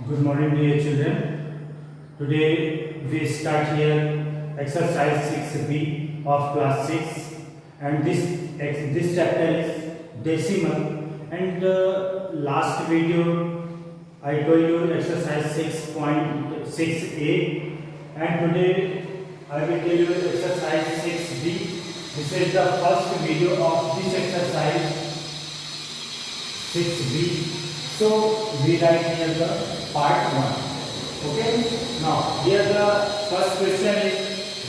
Good morning, dear children. Today we start here exercise 6B of class 6, and this chapter is decimal. And last video I told you exercise 6.6a, and today I will tell you exercise 6B. This is the first video of this exercise 6B. So we write here the part 1. Okay. Now here the first question is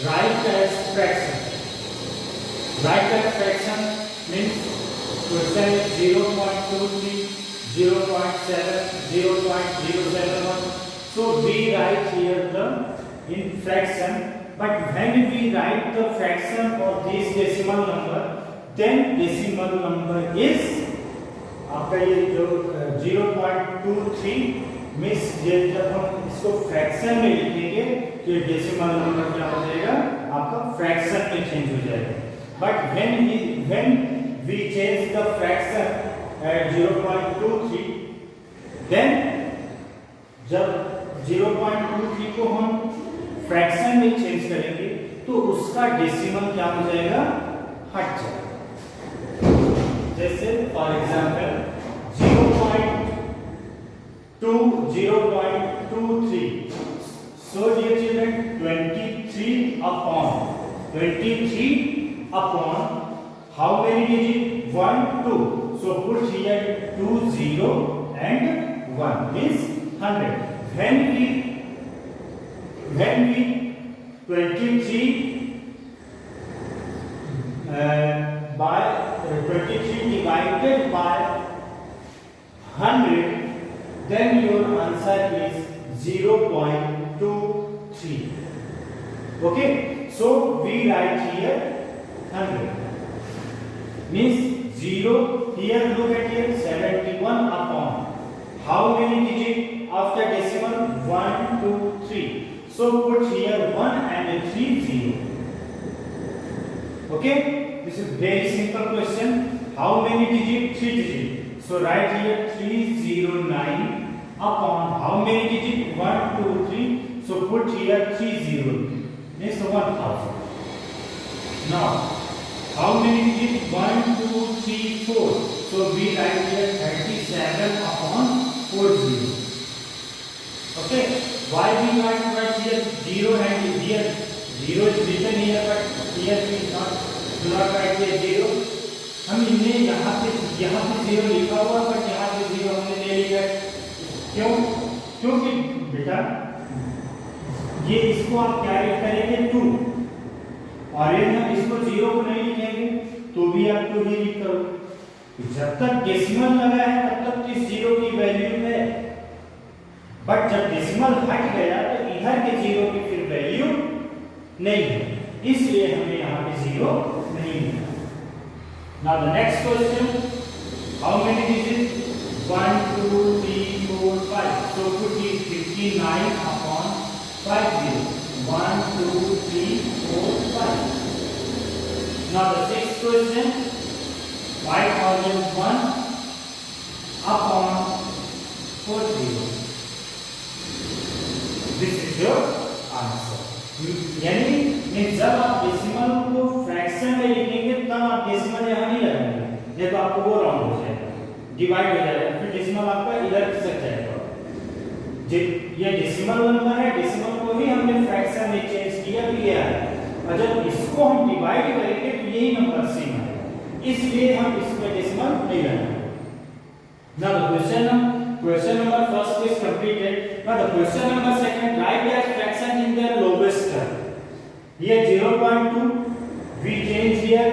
write as fraction. Write as fraction means question is 0.23, 0.7, 0.071. So we write here the in fraction. But when we write the fraction of this decimal number, then decimal number is आपका ये जो 0.23 miss जब हम इसको fraction में लिखेंगे तो ये डेसिमल नंबर क्या हो जाएगा, आपका फ्रैक्शन में चेंज हो जाएगा. But when we change the fraction at 0.23, then जब 0.23 को हम फ्रैक्शन में चेंज करेंगे तो उसका डेसिमल क्या हो जाएगा, हट जाएगा. जैसे for example 0.23. So dear children, 23 upon how many digits? 1, 2. So put here 2 0 and 1 means 100. When we 23 by 23 divided by 100, then your answer is 0.23. Okay, so we write here 100 means 0. Here look at here 71 upon how many digits after decimal? 1 2 3. So put here 1 and 3 0. Okay, this is very simple question. How many digits? 3 digits. So write here 309 upon how many digits? 1 2 3. So put here 30 means 1000. Now how many digits? 1 2 3 4. So we write here 37 upon 40. Okay, why we write here 0 and here 0 is written here, but here we do not write here 0. हम इन्हें यहाँ पे 0 लिखा हुआ, but यहाँ पे 0 हमने ले लिया. क्यों? क्योंकि बेटा ये इसको आप क्या लिख करेंगे 2, और ये हम इसको 0 को नहीं लिखेंगे तो भी आप 2 ही लिख करो. जब तक डेसिमल लगा है तब तक इस 0 की वैल्यू है, बट जब डेसिमल हट गया तो इधर के 0 की फिर वैल्यू नहीं है, इसलिए हमें यहाँ पे 0 नहीं लिखा. Now the next question, how many digits? 1 2 3 4 5. So put it 59 upon 50. 1 2 3 4 5. Now the sixth question, 5001 upon 40. This is your answer. यानी जब आप डेसिमल को फ्रैक्शन में लिखेंगे तब आप डेसिमल यहाँ नहीं लगाएंगे, नहीं तो आपको वो रॉन्ग हो जाएगा, डिवाइड हो जाएगा, फिर डेसिमल आपका इधर खिसक जाएगा. ये डेसिमल नंबर है, डेसिमल को ही हमने फ्रैक्शन में चेंज किया है, और जब इसको हम डिवाइड करेंगे तो यही नंबर सेम आएगा, इसलिए हम इसमें डेसिमल नहीं लगाएंगे. Now the question number first is completed. Now the question number second, write as fraction in their lowest term. Here 0.2 we change here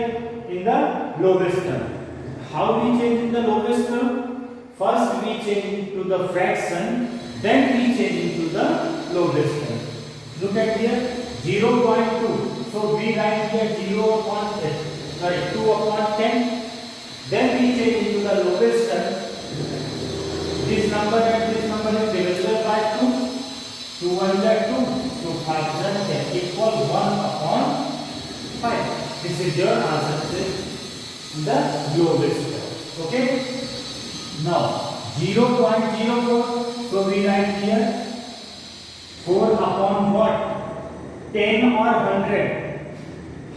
in the lowest term. How we change in the lowest term? First we change into the fraction, then we change into the lowest term. Look at here 0.2. So we write here 2 upon 10. Then we change into the lowest term. This number and this number is divisible by 2. 2 1 2, 2010 equal 1 upon 5. This is your answer in the lowest term. Okay. Now 0.04 So we write here 4 upon what? 10 or 100?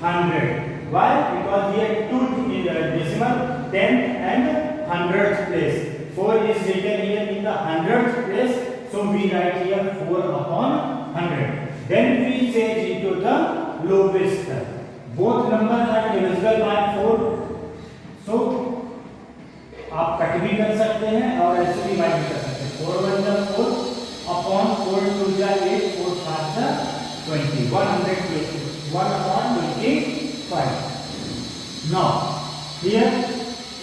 100. Why? Because here two in the decimal, 10th and 100th place. 4 is written here in the 100th place. So we write here 4 upon 100. Then we change into the lowest term. Both numbers are divisible by 4. So आप cut भी कर सकते हैं और ऐसे भी divide कर सकते हैं. 4 1 जा 4 upon 4 2 जा 8 4 7 जा 20 120 1 upon 25. Now here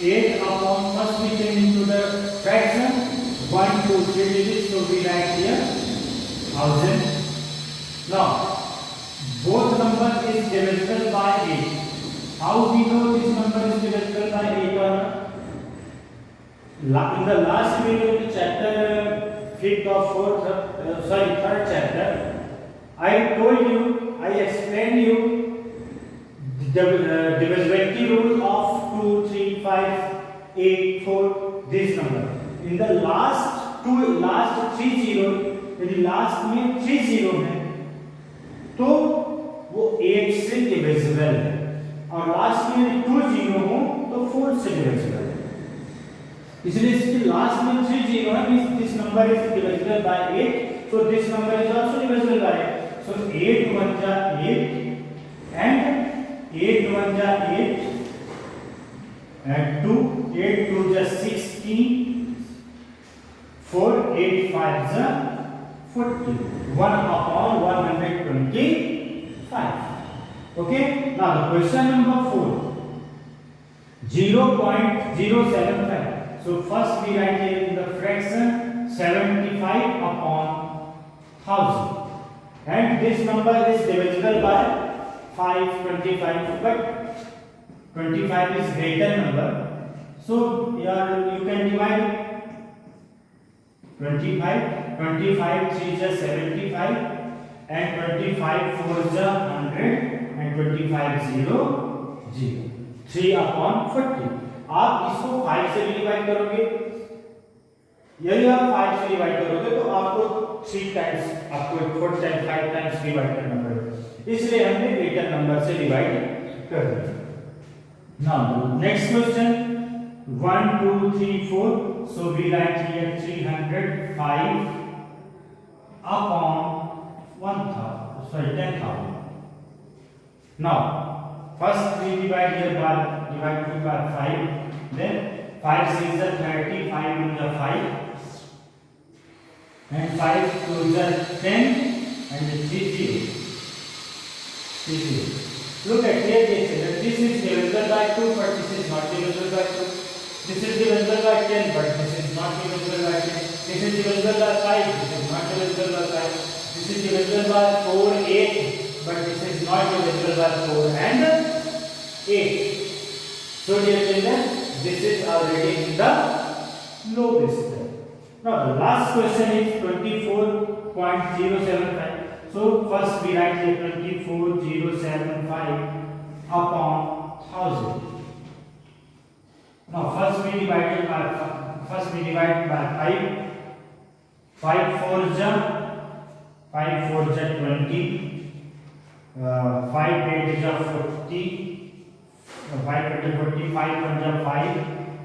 8 upon first we change into the fraction 1 2 3 digits, so we write here 1000. Now both number is divisible by 8. How we know this number is divisible by 8 or not? In the last video in the chapter 5th or 3rd chapter, I told you, I explained you the divisibility rule of 2 3 5 8 4 this number. In the last 3 0, यदि last में 3 0 है तो वो 8 से divisible है, और last में यदि 2 0 हो तो 4 से डिविजिबल है. इसलिए इसके लास्ट में 3 0 है, means this number is divisible by 8, so this number is also divisible by 8. So 8 1 जा 8 and 8 1 जा 8 and 2 8 2 जा 16 4 8 5 जा 40 1 upon 125. Okay, now the question number 4, 0.075. So first we write here in the fraction 75 upon 1000, and this number is divisible by 525, but 25 is greater number, so here you can divide 25 3 is 75 and 25 4 is 100 and 25 0 3 upon 40. आप इसको 5 से divide करोगे, यदि आप 5 से divide करोगे तो आपको 3 टाइम्स, आपको 4 टाइम्स 5 टाइम्स डिवाइड करना पड़ेगा, इसलिए हमने ग्रेटर नंबर से डिवाइड कर दिया. Now next question 1 2 3 4. So we write here 305 upon 10,000. Now first we divide here by 2 by 5, then 5 6 is 30, 5 in the 5 and 5 2 is 10 and 3 0. Look at here, this is divisible by 2 but this is not divisible by 2. This is divisible by 10 but this is not divisible by 10. This is divisible by 5, this is not divisible by 5. This is divisible by 4 8 but this is not divisible by 4 and 8. So dear children, this is already in the lowest term. Now the last question is 24.075. So first we write here 24.075 upon 1000. Now first we divide by 5. 5 4 ja 20. 5 8 ja 40. 5 8 40, 5 1 ja 5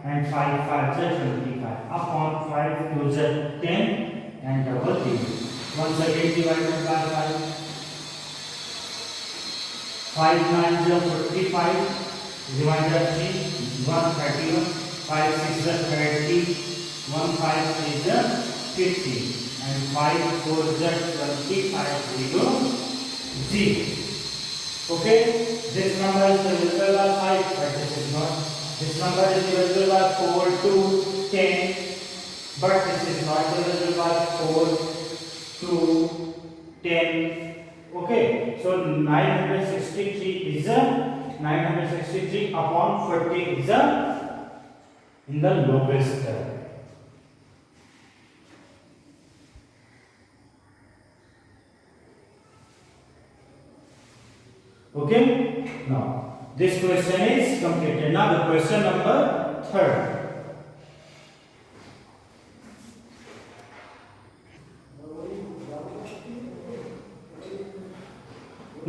and 5 5 ja 25 upon 5 2 ja 10 and double 3. Once again divided by 5. 5 9 ja 45 divided 3 131. 5 6 ja 30. 1 5 3 ja 50 and 5 4 ja 25 0 0. Okay, this number is divisible by 5 but this is not. This number is divisible by 4 2 10 but this is not divisible by 4 2 10. Okay, so 963 is a 963 upon 40 is a in the lowest term. Okay, now this question is completed. Now the question number 3rd.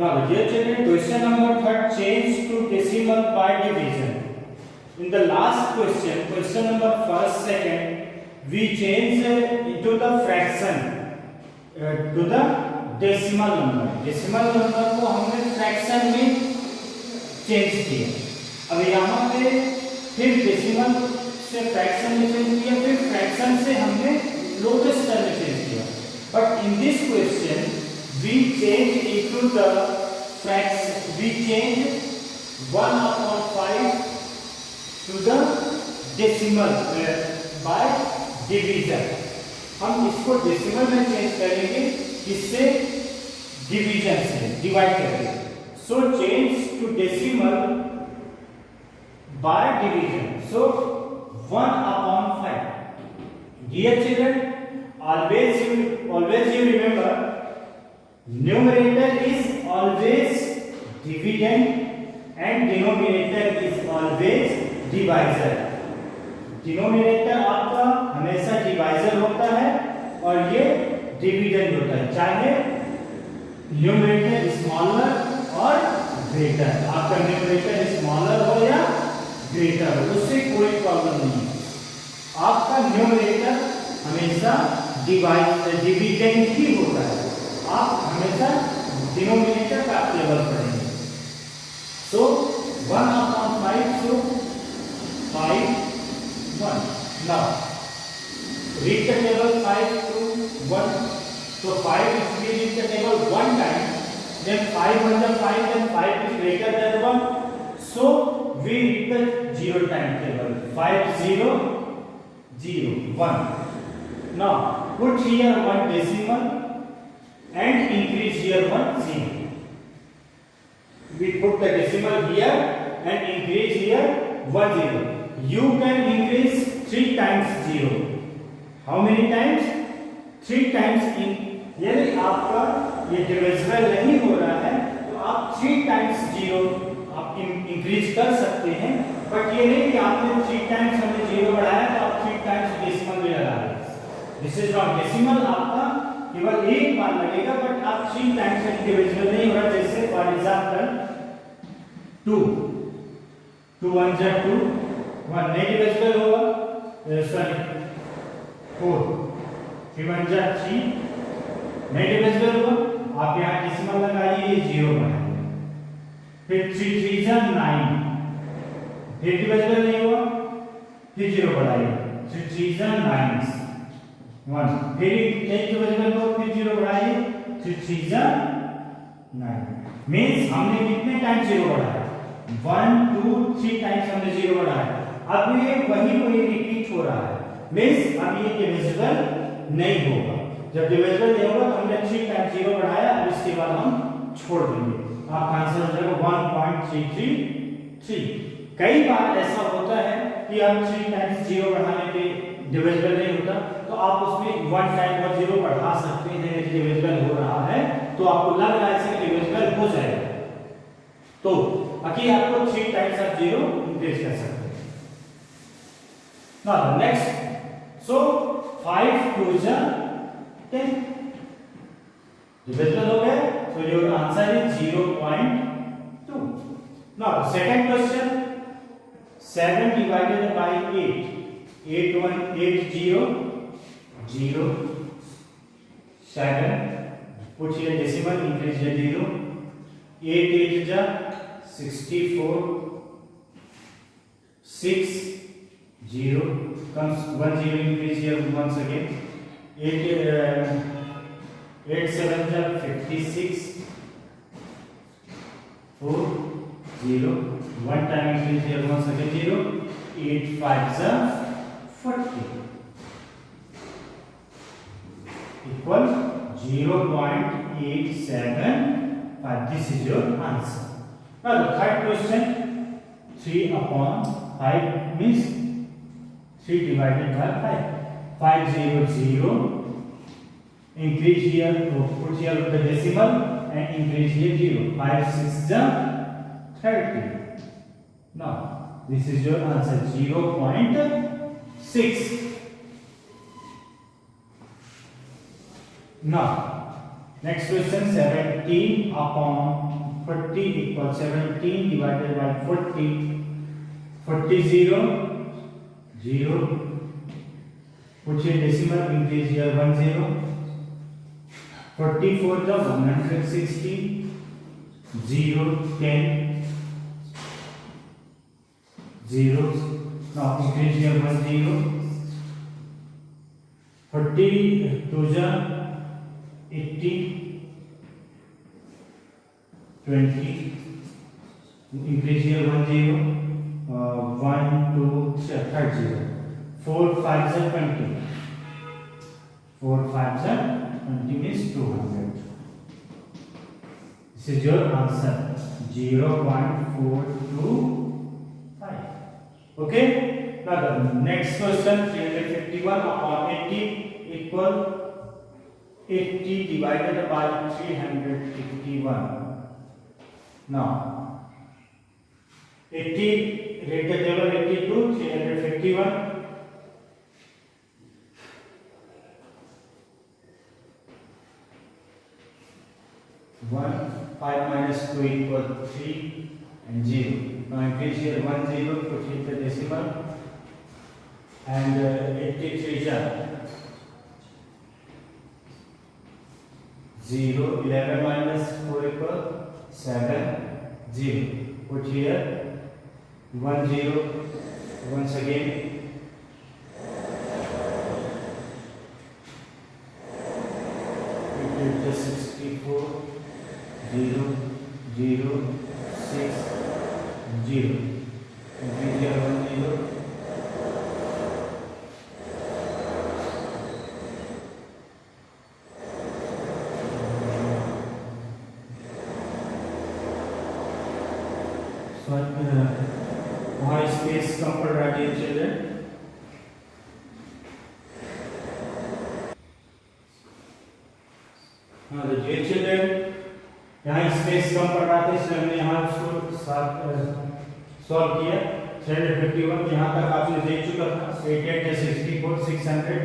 Now, dear children, question number third, change to decimal by division. In the last question, question number first, second, we change into the fraction to the decimal number. Decimal number को हमने fraction में change किया. अब यहाँ पे फिर decimal से fraction में change किया, फिर fraction से हमने lowest term में change किया. But in this question, we change into the fraction. We change 1/5 to the decimal by division. हम इसको decimal में change करेंगे, किससे? Division से, divide करेंगे. So change to decimal by division. So 1/5. Dear children, always you remember, numerator is always dividend and denominator is always divisor. Denominator आपका हमेशा divisor होता है और ये dividend होता है, चाहे numerator smaller और greater. आपका numerator smaller हो या greater हो, उससे कोई प्रॉब्लम नहीं है. आपका numerator हमेशा डिविडेंड ही होता है. आप हमेशा डिनोमिनेटर का टेबल पढ़ेंगे. सो 1/5, so 5 1. Now read the table 5 to 1. So 5 is we read the table one time, then 5 1 5, then 5 is greater than 1. So we read the 0 time table. 5 0 0 1. Now put here one decimal and increase here one 0. We put the decimal here and increase here 1 0. You can increase 3 times 0. How many times? 3 times in. यदि आपका ये divisible नहीं हो रहा है तो आप 3 times 0 आप इंक्रीज कर सकते हैं. बट ये नहीं कि आपने 3 times हमने 0 बढ़ाया तो आप 3 times डेसिमल में लगा रहे हैं. This is not decimal. आपका केवल एक बार लगेगा, बट आप 3 टाइम्स से डिविजिबल नहीं हो रहा. जैसे फॉर एग्जांपल 2 2 1 जा 2 1 नहीं डिविजिबल होगा. सॉरी 4 3 1 जा 3 नहीं डिविजिबल होगा. आप यहाँ डेसिमल लगाइए, 0 बनाइए. फिर 3 3 जा 9 फिर डिविजिबल नहीं हुआ, फिर 0 बढ़ाइए. 3 3 जा 9 1 फिर एक डिविजिबल हो, फिर 0 बढ़ाइए. 3 3 जा 9. मींस हमने कितने टाइम 0 बढ़ाया? 1 2 3 टाइम्स हमने 0 बढ़ाया. अब ये वही रिपीट हो रहा है. मींस अब ये डिविजिबल नहीं होगा. जब डिविजिबल नहीं होगा तो हमने 3 टाइम्स 0 बढ़ाया, अब इसके बाद हम छोड़ देंगे. आपका आंसर हो जाएगा 1.333. कई बार ऐसा होता है कि आप 3 टाइम्स 0 बढ़ाने पे डिविजिबल नहीं होता, तो आप उसमें 1 टाइम और 0 बढ़ा सकते हैं. यदि डिविजिबल हो रहा है तो आपको लग रहा है कि डिविजिबल हो जाएगा, तो बाकी आपको 3 टाइम्स आप 0 इंक्रीज कर सकते हैं. नाउ नेक्स्ट, सो 5 2 जा 10 डिविजिबल हो गया. So your answer is 0.2. Now second question, 7 divided by 8. 8 1 8 0 0 7. Put here decimal, increase here 0. 8 8 ja 64. 6 0 comes 1 0, increase here once again. 8 7 ja 56. 4 0 1 time increase here once again 0. 8 5 ja 40 equal 0.875. This is your answer. Now the third question, 3/5 means 3 divided by 5. 5 0 0. Increase here, put here the decimal and increase here 0. 5 6 ja 30. Now this is your answer, 0.6. Now Next question, 17 upon 40 equals 17 divided by 40. 40 0 0. Put here decimal, increase here 1 0. 44 the 160. 0 10 0. Now increase here 1 0. 40 to the 80 20. Increase here 1 0. 1 2 3 third 0. 4 5 are 20. 4 5 are 20 means 200. This is your answer. 0 1 4 2 5. Okay. Now the next question, 351 upon 80 equal 80 divided by 351. Now 80 rate the table 82 351. 1 5 minus 2 equal 3 and 0. Now increase here 1 0, put in the decimal, and 83 is 0. 11 minus 4 equal 7 0. Put here 1 0 once again. It is the 64 0 0 6 0. Increase here 1 0. So वहाँ space कम पड़ रहा है children. हाँ तो dear children, यहाँ space कम पड़ रहा था इसलिए हमने यहाँ उसको सॉल्व किया. 351 यहाँ तक आपने देख चुका था. 88 है 64 600.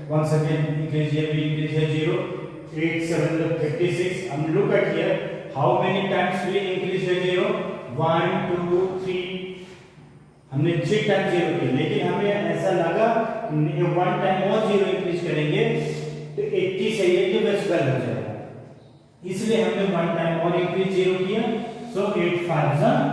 once again increase here, we increase here 0. 8 7 the 56. हम look at here how many times we increase here 0. 1 2 3. हमने 3 टाइम 0 किया, लेकिन हमें ऐसा लगा 1 टाइम और 0 इंक्रीज करेंगे तो 80 सही है कि बस गल हो जाएगा, इसलिए हमने 1 टाइम और इंक्रीज 0 किया. सो 8 5 are